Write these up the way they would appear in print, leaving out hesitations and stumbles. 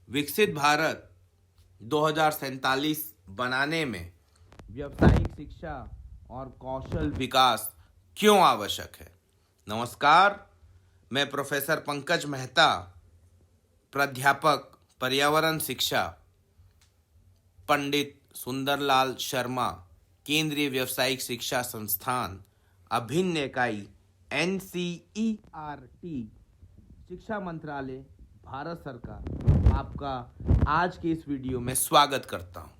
विकसित भारत 2047 बनाने में व्यावसायिक शिक्षा और कौशल विकास क्यों आवश्यक है। नमस्कार, मैं प्रोफेसर पंकज मेहता, प्राध्यापक पर्यावरण शिक्षा, पंडित सुंदरलाल शर्मा, केंद्रीय व्यावसायिक शिक्षा संस्थान, अभिन्न इकाई NCERT, शिक्षा मंत्रालय, भारत सरकार, आपका आज के इस वीडियो में स्वागत करता हूं।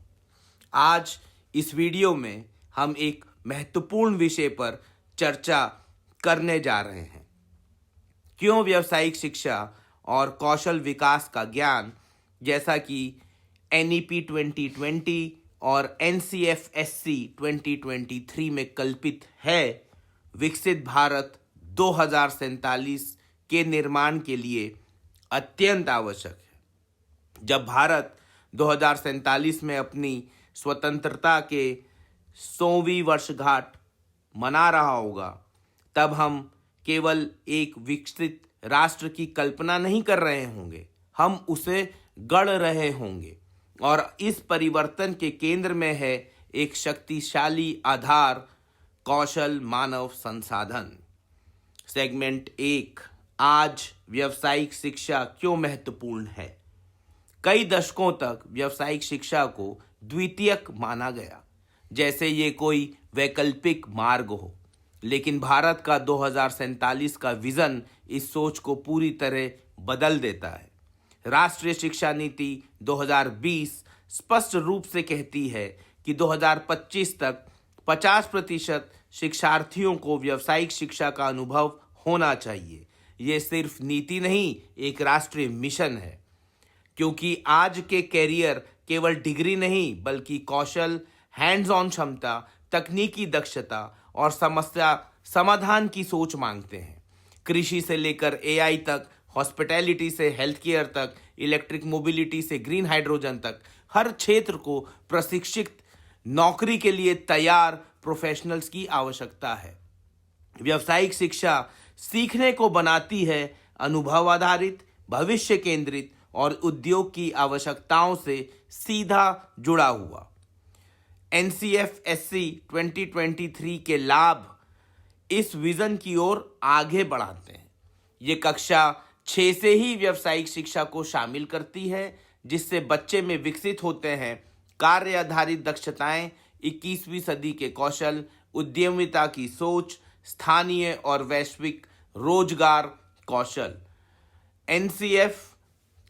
आज इस वीडियो में हम एक महत्वपूर्ण विषय पर चर्चा करने जा रहे हैं। क्यों व्यावसायिक शिक्षा और कौशल विकास का ज्ञान, जैसा कि NEP 2020 और NCFSC 2023 में कल्पित है, विकसित भारत 2047 के निर्माण के लिए अत्यंत आवश्यक है। जब भारत 2047 में अपनी स्वतंत्रता के 100वीं वर्षगांठ मना रहा होगा, तब हम केवल एक विकसित राष्ट्र की कल्पना नहीं कर रहे होंगे, हम उसे गढ़ रहे होंगे। और इस परिवर्तन के केंद्र में है एक शक्तिशाली आधार, कौशल मानव संसाधन। सेगमेंट 1, आज व्यावसायिक शिक्षा क्यों महत्वपूर्ण है। कई दशकों तक व्यावसायिक शिक्षा को द्वितीयक माना गया, जैसे ये कोई वैकल्पिक मार्ग हो। लेकिन भारत का 2047 का विजन इस सोच को पूरी तरह बदल देता है। राष्ट्रीय शिक्षा नीति 2020 स्पष्ट रूप से कहती है कि 2025 तक 50% शिक्षार्थियों को व्यावसायिक शिक्षा का अनुभव होना चाहिए। ये सिर्फ नीति नहीं, एक राष्ट्रीय मिशन है, क्योंकि आज के कैरियर केवल डिग्री नहीं बल्कि कौशल, हैंड्स ऑन क्षमता, तकनीकी दक्षता और समस्या समाधान की सोच मांगते हैं। कृषि से लेकर AI तक, हॉस्पिटैलिटी से हेल्थ केयर तक, इलेक्ट्रिक मोबिलिटी से ग्रीन हाइड्रोजन तक, हर क्षेत्र को प्रशिक्षित नौकरी के लिए तैयार प्रोफेशनल्स की आवश्यकता है। व्यावसायिक शिक्षा सीखने को बनाती है अनुभव आधारित, भविष्य केंद्रित और उद्योग की आवश्यकताओं से सीधा जुड़ा हुआ। NCFSC 2023 के लाभ इस विजन की ओर आगे बढ़ाते हैं। ये कक्षा 6 से ही व्यावसायिक शिक्षा को शामिल करती है, जिससे बच्चे में विकसित होते हैं कार्य आधारित दक्षताएं, 21वीं सदी के कौशल, उद्यमिता की सोच, स्थानीय और वैश्विक रोजगार कौशल। NCF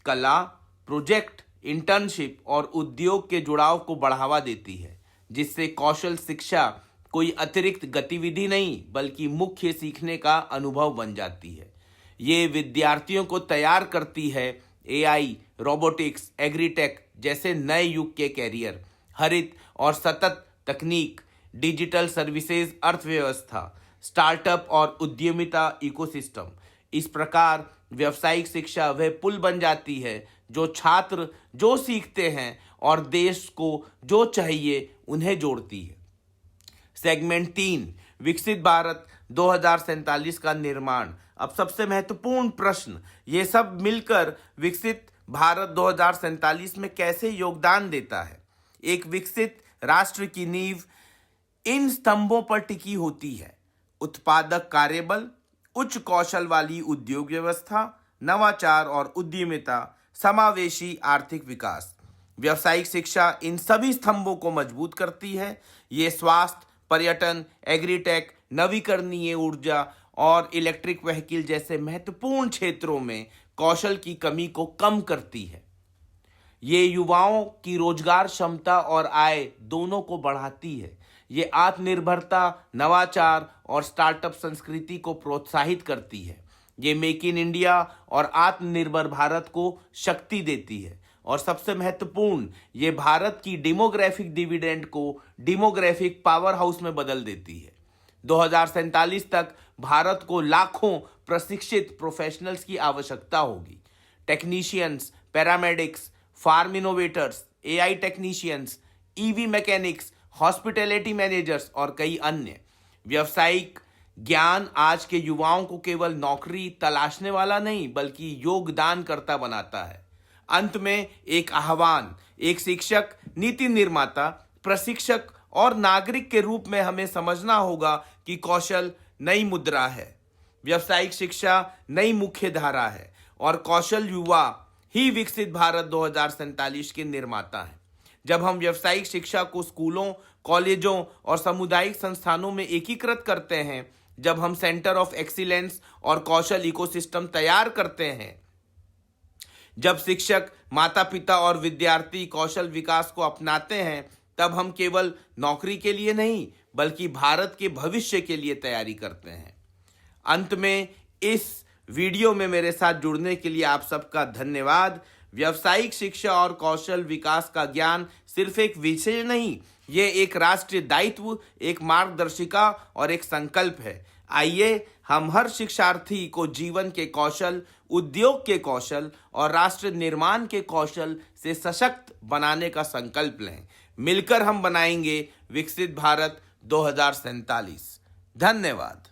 कला, प्रोजेक्ट, इंटर्नशिप और उद्योग के जुड़ाव को बढ़ावा देती है, जिससे कौशल शिक्षा कोई अतिरिक्त गतिविधि नहीं बल्कि मुख्य सीखने का अनुभव बन जाती है। ये विद्यार्थियों को तैयार करती है AI, रोबोटिक्स, एग्रीटेक जैसे नए युग के कैरियर, हरित और सतत तकनीक, डिजिटल सर्विसेज अर्थव्यवस्था, स्टार्टअप और उद्यमिता इकोसिस्टम। इस प्रकार व्यावसायिक शिक्षा वह पुल बन जाती है जो छात्र जो सीखते हैं और देश को जो चाहिए उन्हें जोड़ती है। सेगमेंट 3, विकसित भारत 2047 का निर्माण। अब सबसे महत्वपूर्ण प्रश्न, ये सब मिलकर विकसित भारत 2047 में कैसे योगदान देता है। एक विकसित राष्ट्र की नींव इन स्तंभों पर टिकी होती है: उत्पादक कार्यबल, उच्च कौशल वाली उद्योग व्यवस्था, नवाचार और उद्यमिता, समावेशी आर्थिक विकास। व्यावसायिक शिक्षा इन सभी स्तंभों को मजबूत करती है। ये स्वास्थ्य, पर्यटन, एग्रीटेक, नवीकरणीय ऊर्जा और इलेक्ट्रिक व्हीकल जैसे महत्वपूर्ण क्षेत्रों में कौशल की कमी को कम करती है। ये युवाओं की रोजगार क्षमता और आय दोनों को बढ़ाती है। ये आत्मनिर्भरता, नवाचार और स्टार्टअप संस्कृति को प्रोत्साहित करती है। ये मेक इन इंडिया और आत्मनिर्भर भारत को शक्ति देती है। और सबसे महत्वपूर्ण, ये भारत की डेमोग्राफिक डिविडेंड को डेमोग्राफिक पावर हाउस में बदल देती है। 2047 तक भारत को लाखों प्रशिक्षित प्रोफेशनल्स की आवश्यकता होगी। Technicians, paramedics, farm innovators, AI technicians, EV mechanics, hospitality managers और कई अन्य। व्यावसायिक ज्ञान आज के युवाओं को केवल नौकरी तलाशने वाला नहीं बल्कि योगदान करता बनाता है। अंत में एक आह्वान, एक शिक्षक, नीति निर्माता, प्रशिक्षक और नागरिक के रूप में हमें समझना होगा कि कौशल नई मुद्रा है, व्यावसायिक शिक्षा नई मुख्य धारा है और कौशल युवा ही विकसित भारत 2047 के निर्माता है। जब हम व्यावसायिक शिक्षा को स्कूलों, कॉलेजों और सामुदायिक संस्थानों में एकीकृत करते हैं, जब हम सेंटर ऑफ एक्सीलेंस और कौशल इकोसिस्टम तैयार करते हैं, जब शिक्षक, माता पिता और विद्यार्थी कौशल विकास को अपनाते हैं, तब हम केवल नौकरी के लिए नहीं बल्कि भारत के भविष्य के लिए तैयारी करते हैं। अंत में इस वीडियो में मेरे साथ जुड़ने के लिए आप सबका धन्यवाद। व्यावसायिक शिक्षा और कौशल विकास का ज्ञान सिर्फ एक विषय नहीं, ये एक राष्ट्रीय दायित्व, एक मार्गदर्शिका और एक संकल्प है। आइए हम हर शिक्षार्थी को जीवन के कौशल, उद्योग के कौशल और राष्ट्र निर्माण के कौशल से सशक्त बनाने का संकल्प लें। मिलकर हम बनाएंगे विकसित भारत 2047। धन्यवाद।